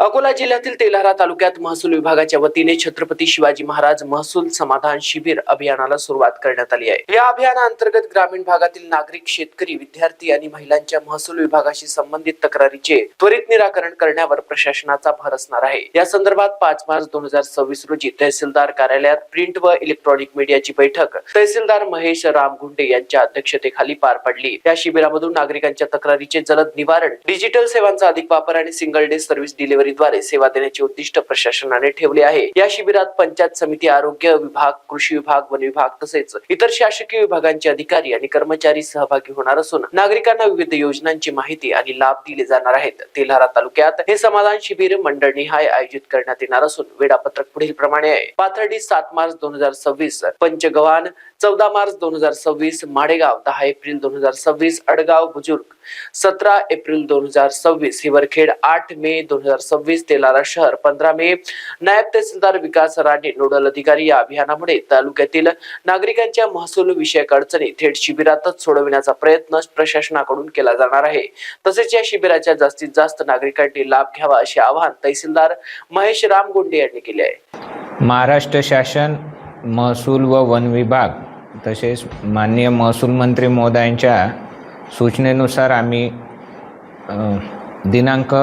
अकोला जिल्ह्यातील तेल्हारा तालुक्यात महसूल विभागाच्या वतीने छत्रपती शिवाजी महाराज महसूल समाधान शिबिर अभियानाला सुरुवात करण्यात आली आहे। या अभियानाअंतर्गत ग्रामीण भागातील नागरिक, शेतकरी, विद्यार्थी आणि महिलांच्या महसूल विभागाशी संबंधित तक्रारीचे त्वरित निराकरण करण्यावर प्रशासनाचा भर असणार आहे। या संदर्भात 5 मार्च 2026 रोजी तहसीलदार कार्यालयात प्रिंट व इलेक्ट्रॉनिक मीडियाची बैठक तहसीलदार महेश रामगुंडे यांच्या अध्यक्षतेखाली पार पडली। या शिबिरामधून नागरिकांच्या तक्रारीचे जलद निवारण, डिजिटल सेवांचा अधिक वापर आणि सिंगल डे सर्व्हिस डिलिव्हरी द्वारे सेवा देण्याचे उद्दिष्ट प्रशासनाने ठेवले आहे। या शिबिरात पंचायत समिती, आरोग्य विभाग, कृषी विभाग, वन विभाग तसेच इतर शासकीय विभागांचे अधिकारी आणि कर्मचारी सहभागी होणार असून नागरिकांना विविध योजनांची माहिती आणि लाभ दिले जाणार आहेत। तेल्हारा तालुक्यात हे समाधान शिबिर मंडळनिहाय आयोजित करण्यात येणार असून वेळापत्रक पुढील प्रमाणे आहे। पाथर्डी 7 मार्च 2026, पंचगव्हाण 14 मार्च 2026, माडेगाव 10 एप्रिल 2026, अडगाव बुजुर्ग 17 एप्रिल 2026, हिवरखेड 8 मे 2026, तेल्हारा शहर 15 मे। नायब तहसीलदार विकास राणे नोडल अधिकारी। या अभियानामुळे तालुक्यातील नागरिकांच्या महसूल विषयक अडचणी थेट शिबिरातच सोडविण्याचा प्रयत्न प्रशासनाकडून केला जाणार आहे। तसेच या शिबिराच्या जास्तीत जास्त नागरिकांनी लाभ घ्यावा असे आवाहन तहसीलदार महेश रामगुंडे यांनी केले आहे। महाराष्ट्र शासन महसूल व वन विभाग तसेच माननीय महसूल मंत्री महोदयांच्या सूचनेनुसार आम्ही दिनांक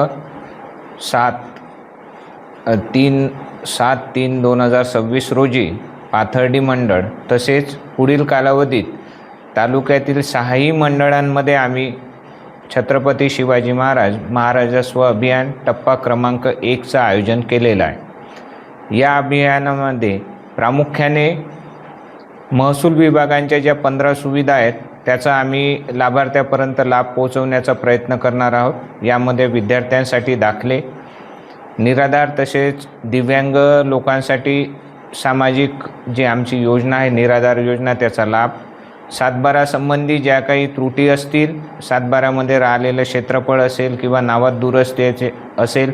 7/3/2026 रोजी पाथर्डी मंडळ तसेच पुढील कालावधीत तालुक्यातील 6ही मंडळांमध्ये आम्ही छत्रपती शिवाजी महाराजस्व अभियान टप्पा क्रमांक 1चं आयोजन केलेलं आहे। या अभियानामध्ये प्रामुख्याने महसूल विभागांच्या ज्या 15 सुविधा आहेत त्याचा आम्ही लाभार्थ्यापर्यंत लाभ पोहोचवण्याचा प्रयत्न करणार आहोत। यामध्ये विद्यार्थ्यांसाठी दाखले, निराधार तसेच दिव्यांग लोकांसाठी सामाजिक जी आमची योजना आहे निराधार योजना त्याचा लाभ, 7/12 संबंधी ज्या काही त्रुटी असतील, 7/12मध्ये राहिलेलं क्षेत्रफळ असेल किंवा नावात दुरुस्तीचे असेल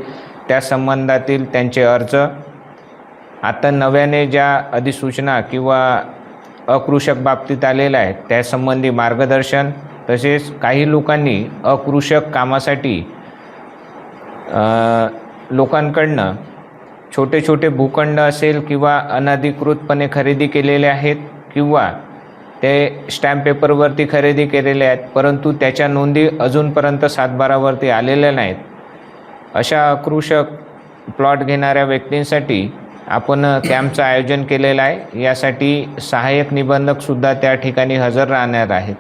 त्या संबंधातील त्यांचे अर्ज, आता नव्याने ज्या अधिसूचना किंवा अकृषक बाबतीत आलेला आहे त्यासंबंधी मार्गदर्शन, तसेच काही लोकांनी अकृषक कामासाठी लोकांकडनं छोटे छोटे भूखंड असेल किंवा अनधिकृतपणे खरेदी केलेले आहेत किंवा ते स्टॅम्प पेपरवरती खरेदी केलेले आहेत परंतु त्याच्या नोंदी अजूनपर्यंत 7/12वरती आलेल्या नाहीत, अशा अकृषक प्लॉट घेणाऱ्या व्यक्तींसाठी आपण कॅम्पचं आयोजन केलेलं आहे। यासाठी सहाय्यक निबंधकसुद्धा त्या ठिकाणी हजर राहणार आहेत।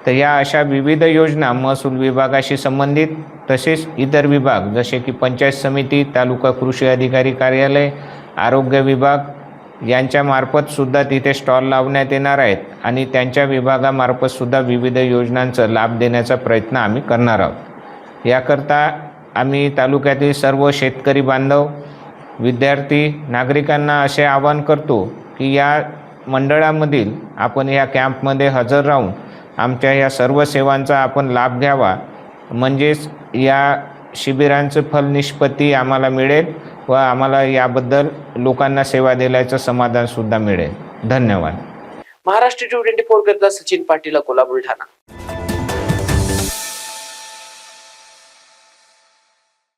तर या अशा विविध योजना महसूल विभागाशी संबंधित तसेच इतर विभाग जसे की पंचायत समिती, तालुका कृषी अधिकारी कार्यालय, आरोग्य विभाग यांच्यामार्फतसुद्धा तिथे स्टॉल लावण्यात येणार आहेत आणि त्यांच्या विभागामार्फतसुद्धा विविध योजनांचा लाभ देण्याचा प्रयत्न आम्ही करणार आहोत। याकरता आम्ही तालुक्यातील सर्व शेतकरी बांधव, विद्यार्थी, नागरिकांना असे आवाहन करतो की या मंडळामधील आपण या कॅम्पमध्ये हजर राहून आमच्या या सर्व सेवांचा आपण लाभ घ्यावा, म्हणजेच या शिबिरांचं फलनिष्पत्ती आम्हाला मिळेल व आम्हाला याबद्दल लोकांना सेवा दिल्याचं समाधानसुद्धा मिळेल। धन्यवाद। महाराष्ट्र 24 करता सचिन पाटील, अकोला, बुलढाणा।